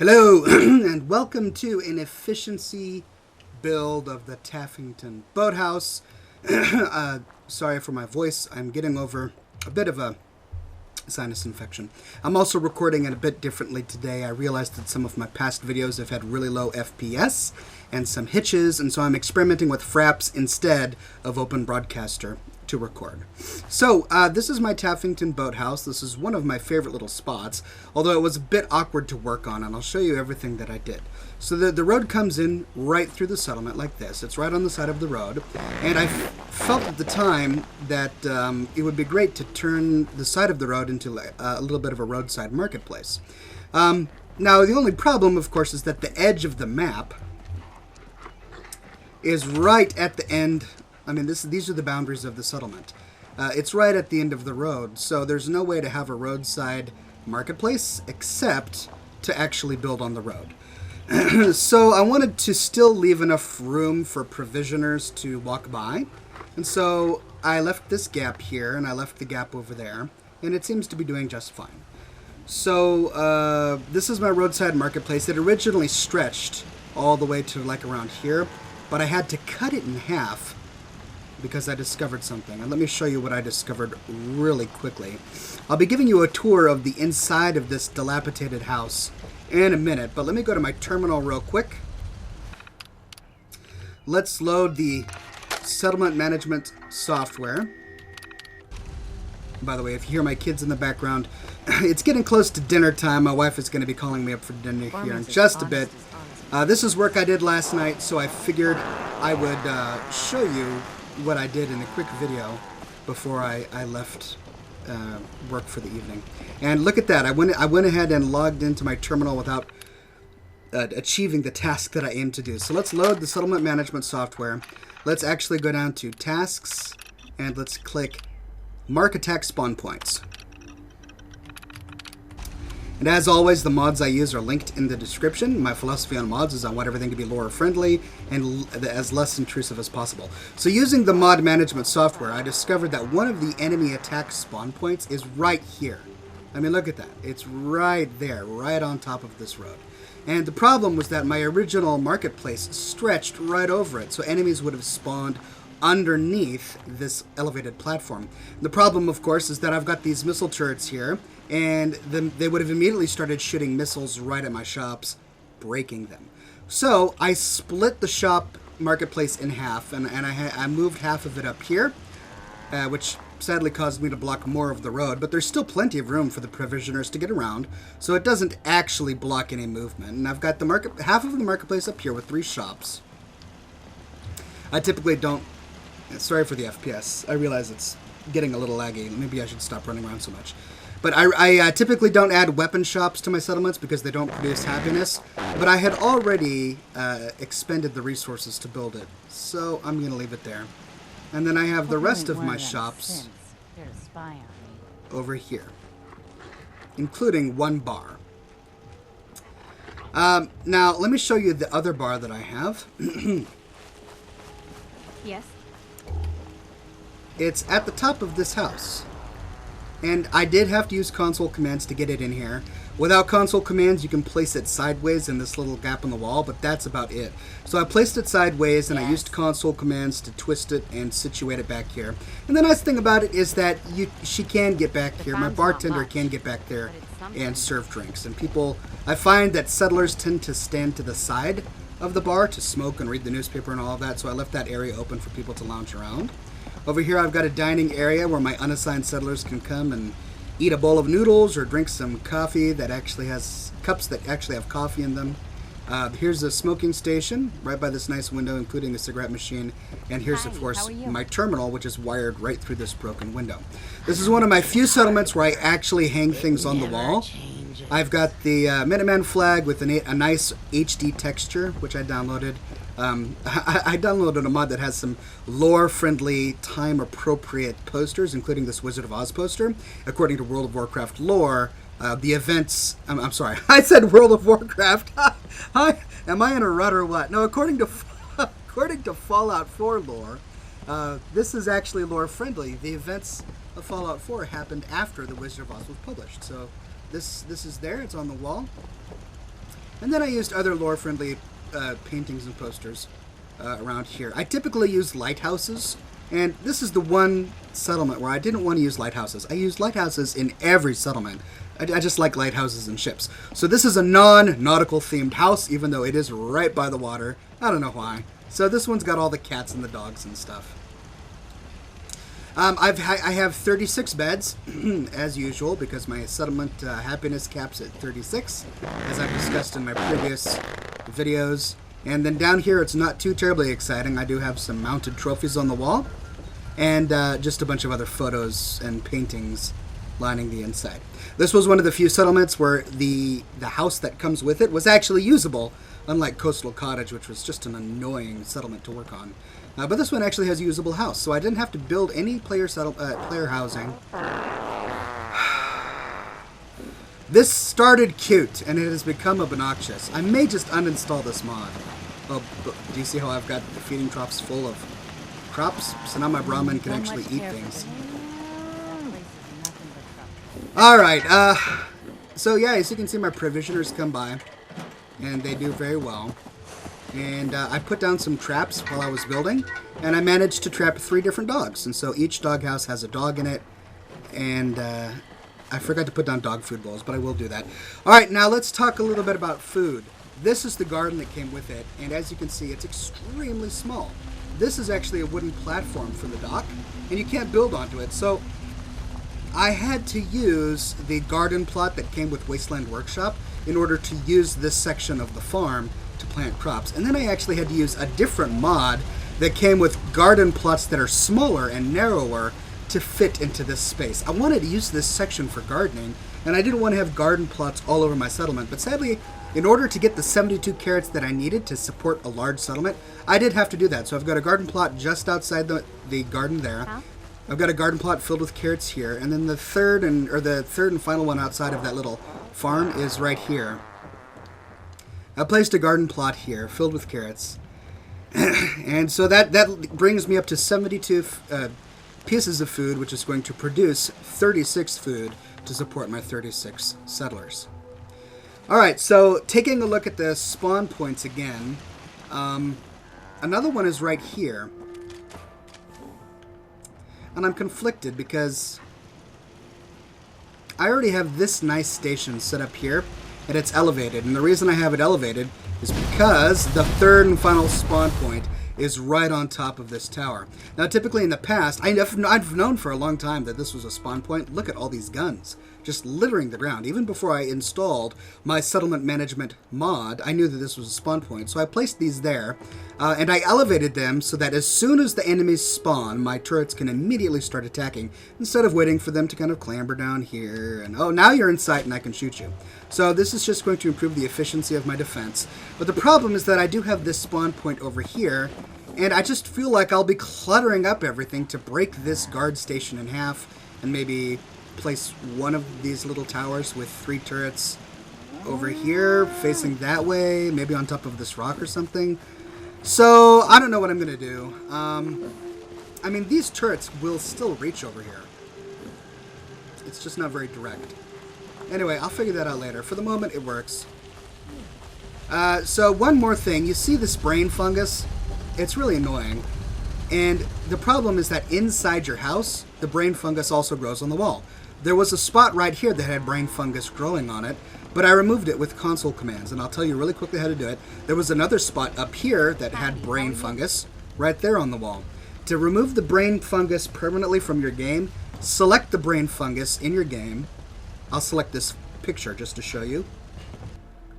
Hello, and welcome to an efficiency build of the Taffington Boathouse. Sorry for my voice. I'm getting over a bit of a sinus infection. I'm also recording it a bit differently today. I realized that some of my past videos have had really low FPS and some hitches, and so I'm experimenting with Fraps instead of Open Broadcaster to record. So, this is my Taffington Boathouse. This is one of my favorite little spots, although it was a bit awkward to work on, and I'll show you everything that I did. So the road comes in right through the settlement like this. It's right on the side of the road, and I felt at the time that it would be great to turn the side of the road into a little bit of a roadside marketplace. Now, the only problem, of course, is that the edge of the map is right at the end. I mean, these are the boundaries of the settlement. It's right at the end of the road, so there's no way to have a roadside marketplace except to actually build on the road. So I wanted to still leave enough room for provisioners to walk by, and so I left this gap here, and I left the gap over there, and it seems to be doing just fine. So this is my roadside marketplace. It originally stretched all the way to like around here, but I had to cut it in half because I discovered something. And let me show you what I discovered really quickly. I'll be giving you a tour of the inside of this dilapidated house in a minute, but let me go to my terminal real quick. Let's load the settlement management software. By the way, if you hear my kids in the background, it's getting close to dinner time. My wife is going to be calling me up for dinner here in just a bit. This is work I did last night, so I figured I would show you what I did in a quick video before I left work for the evening. And look at that. I went ahead and logged into my terminal without achieving the task that I aimed to do. So let's load the settlement management software. Let's actually go down to tasks and let's click mark attack spawn points. And as always, the mods I use are linked in the description. My philosophy on mods is I want everything to be lore friendly and as less intrusive as possible. So using the mod management software, I discovered that one of the enemy attack spawn points is right here. I mean, look at that. It's right there, right on top of this road. And the problem was that my original marketplace stretched right over it, so enemies would have spawned underneath this elevated platform. The problem, of course, is that I've got these missile turrets here, and they would have immediately started shooting missiles right at my shops, breaking them. So I split the shop marketplace in half, and I moved half of it up here, which sadly caused me to block more of the road, but there's still plenty of room for the provisioners to get around, so it doesn't actually block any movement. And I've got the half of the marketplace up here with 3 shops. I typically don't... Sorry for the FPS. I realize it's getting a little laggy. Maybe I should stop running around so much. But I typically don't add weapon shops to my settlements because they don't produce happiness. But I had already expended the resources to build it, so I'm going to leave it there. And then I have the rest of my shops over here, including 1 bar. Now, let me show you the other bar that I have. Yes? It's at the top of this house. And I did have to use console commands to get it in here. Without console commands, you can place it sideways in this little gap in the wall, but that's about it. So I placed it sideways, and I used console commands to twist it and situate it back here. And the nice thing about it is that she can get back here. My bartender can get back there and serve drinks. And people, I find that settlers tend to stand to the side of the bar to smoke and read the newspaper and all of that, so I left that area open for people to lounge around. Over here I've got a dining area where my unassigned settlers can come and eat a bowl of noodles or drink some coffee that actually has cups that actually have coffee in them. Here's a smoking station right by this nice window, including a cigarette machine. And here's, of course, my terminal, which is wired right through this broken window. This is one of my few settlements where I actually hang things on the wall. I've got the Minuteman flag with a nice HD texture, which I downloaded. I downloaded a mod that has some lore-friendly, time-appropriate posters, including this Wizard of Oz poster. According to World of Warcraft lore, the events... I'm sorry, I said World of Warcraft. Am I in a rut or what? No, according to Fallout 4 lore, this is actually lore-friendly. The events of Fallout 4 happened after the Wizard of Oz was published, so this is there. It's on the wall. And then I used other lore-friendly paintings and posters around here. I typically use lighthouses, and this is the one settlement where I didn't want to use lighthouses. I use lighthouses in every settlement. I just like lighthouses and ships. So this is a non-nautical themed house, even though it is right by the water. I don't know why. So this one's got all the cats and the dogs and stuff. I have 36 beds, as usual, because my settlement happiness caps at 36, as I've discussed in my previous videos. And then down here, it's not too terribly exciting. I do have some mounted trophies on the wall, and just a bunch of other photos and paintings lining the inside. This was one of the few settlements where the house that comes with it was actually usable, unlike Coastal Cottage, which was just an annoying settlement to work on. But this one actually has a usable house, so I didn't have to build any player housing. This started cute, and it has become obnoxious. I may just uninstall this mod. Oh, do you see how I've got the feeding troughs full of crops? So now my Brahmin can actually eat things. Alright, so yeah, as you can see, my provisioners come by, and they do very well. And I put down some traps while I was building, and I managed to trap 3 different dogs. And so each doghouse has a dog in it, and I forgot to put down dog food bowls, but I will do that. Alright, now let's talk a little bit about food. This is the garden that came with it, and as you can see, it's extremely small. This is actually a wooden platform for the dock, and you can't build onto it. So I had to use the garden plot that came with Wasteland Workshop in order to use this section of the farm to plant crops. And then I actually had to use a different mod that came with garden plots that are smaller and narrower to fit into this space. I wanted to use this section for gardening, and I didn't want to have garden plots all over my settlement. But sadly, in order to get the 72 carrots that I needed to support a large settlement, I did have to do that. So I've got a garden plot just outside the garden there. I've got a garden plot filled with carrots here, and then the third and final one outside of that little farm is right here. I placed a garden plot here filled with carrots, and so that brings me up to 72 pieces of food, which is going to produce 36 food to support my 36 settlers. Alright, so taking a look at the spawn points again, another one is right here. And I'm conflicted because I already have this nice station set up here, and it's elevated. And the reason I have it elevated is because the third and final spawn point is right on top of this tower. Now, typically in the past, I've known for a long time that this was a spawn point. Look at all these guns just littering the ground. Even before I installed my settlement management mod, I knew that this was a spawn point. So I placed these there, and I elevated them so that as soon as the enemies spawn, my turrets can immediately start attacking, instead of waiting for them to kind of clamber down here, and oh, now you're in sight and I can shoot you. So this is just going to improve the efficiency of my defense. But the problem is that I do have this spawn point over here, and I just feel like I'll be cluttering up everything to break this guard station in half, and maybe place one of these little towers with 3 turrets over here, facing that way, maybe on top of this rock or something. So, I don't know what I'm going to do. I mean, these turrets will still reach over here. It's just not very direct. Anyway, I'll figure that out later. For the moment, it works. So, one more thing. You see this brain fungus? It's really annoying. And the problem is that inside your house, the brain fungus also grows on the wall. There was a spot right here that had brain fungus growing on it, but I removed it with console commands, and I'll tell you really quickly how to do it. There was another spot up here that had brain fungus right there on the wall. To remove the brain fungus permanently from your game, select the brain fungus in your game. I'll select this picture just to show you.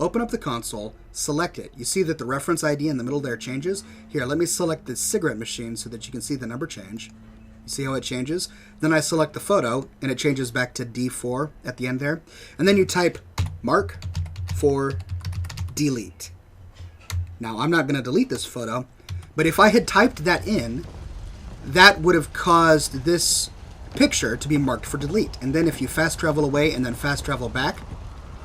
Open up the console, select it. You see that the reference ID in the middle there changes? Here, let me select the cigarette machine so that you can see the number change. You see how it changes? Then I select the photo, and it changes back to D4 at the end there. And then you type mark for delete. Now, I'm not going to delete this photo, but if I had typed that in, that would have caused this picture to be marked for delete. And then if you fast travel away and then fast travel back,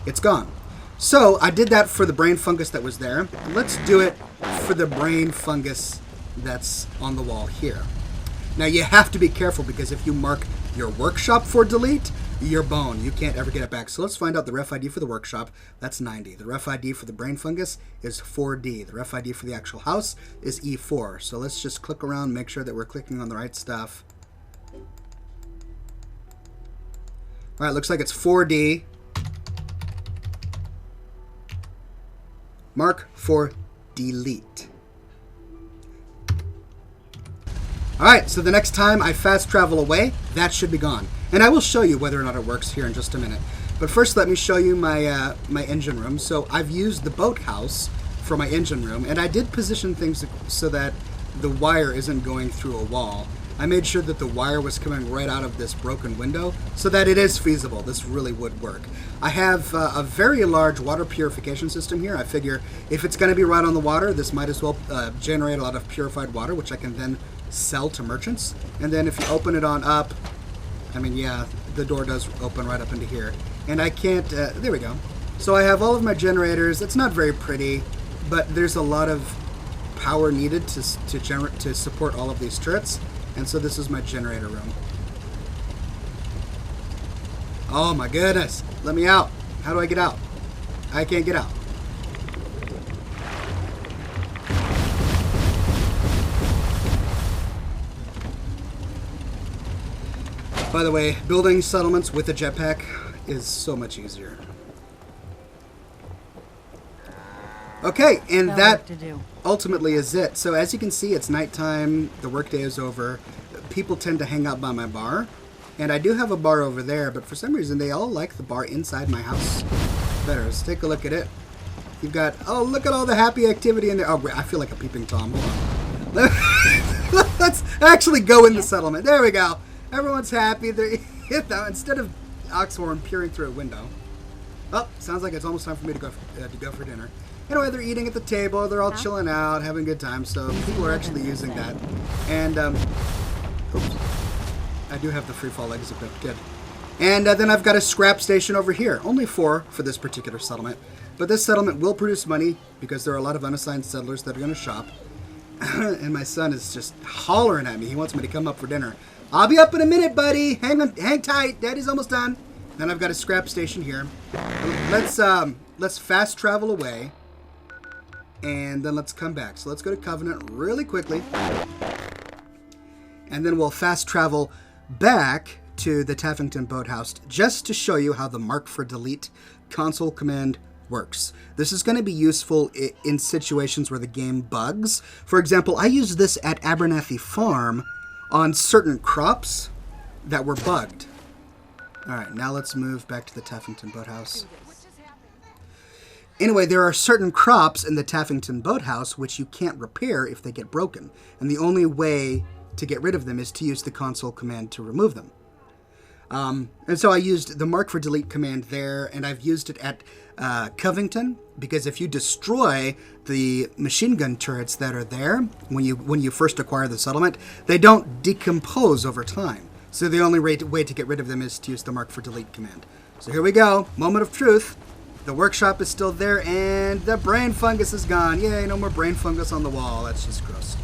it's gone. So I did that for the brain fungus that was there. Let's do it for the brain fungus that's on the wall here. Now you have to be careful, because if you mark your workshop for delete, your bone. You can't ever get it back. So let's find out the ref ID for the workshop. That's 90. The ref ID for the brain fungus is 4D. The ref ID for the actual house is E4. So let's just click around, make sure that we're clicking on the right stuff. All right, looks like it's 4D. Mark for delete. Alright, so the next time I fast travel away, that should be gone. And I will show you whether or not it works here in just a minute. But first let me show you my my engine room. So I've used the boathouse for my engine room, and I did position things so that the wire isn't going through a wall. I made sure that the wire was coming right out of this broken window so that it is feasible. This really would work. I have a very large water purification system here. I figure if it's going to be right on the water, this might as well generate a lot of purified water, which I can then sell to merchants. And then if you open it on up, I mean, yeah, the door does open right up into here. And I can't, there we go. So I have all of my generators. It's not very pretty, but there's a lot of power needed to support all of these turrets. And so this is my generator room. Oh my goodness. Let me out. How do I get out? I can't get out. By the way, building settlements with a jetpack is so much easier. Okay, and that ultimately is it. So as you can see, it's nighttime, the workday is over. People tend to hang out by my bar. And I do have a bar over there, but for some reason they all like the bar inside my house better. Let's take a look at it. You've got, oh, look at all the happy activity in there. Oh, I feel like a peeping Tom. Hold on. Let's actually go in the settlement. There we go. Everyone's happy. They're, instead of Oxhorn peering through a window. Oh, sounds like it's almost time for me to go for dinner. Anyway, they're eating at the table. They're all chilling out, having a good time. So people are actually using that. And, oops. I do have the free fall exit, but good. And then I've got a scrap station over here. Only 4 for this particular settlement. But this settlement will produce money because there are a lot of unassigned settlers that are going to shop. And my son is just hollering at me. He wants me to come up for dinner. I'll be up in a minute, buddy. Hang tight. Daddy's almost done. Then I've got a scrap station here. Let's fast travel away. And then let's come back. So let's go to Covenant really quickly. And then we'll fast travel back to the Taffington Boathouse just to show you how the mark for delete console command works. This is going to be useful in situations where the game bugs. For example, I used this at Abernathy Farm on certain crops that were bugged. All right, now let's move back to the Taffington Boathouse. Anyway, there are certain crops in the Taffington Boathouse which you can't repair if they get broken. And the only way to get rid of them is to use the console command to remove them. And so I used the mark for delete command there, and I've used it at Covington, because if you destroy the machine gun turrets that are there when you first acquire the settlement, they don't decompose over time. So the only way to get rid of them is to use the mark for delete command. So here we go, moment of truth. The workshop is still there, and the brain fungus is gone. Yay, no more brain fungus on the wall. That's just gross.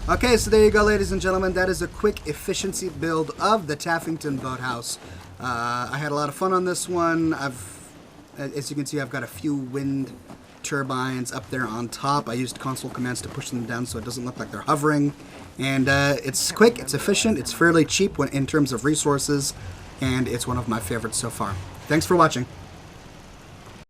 Okay, so there you go, ladies and gentlemen. That is a quick efficiency build of the Taffington Boathouse. I had a lot of fun on this one. As you can see, I've got a few wind turbines up there on top. I used console commands to push them down so it doesn't look like they're hovering. And it's quick, it's efficient, it's fairly cheap in terms of resources, and it's one of my favorites so far. Thanks for watching.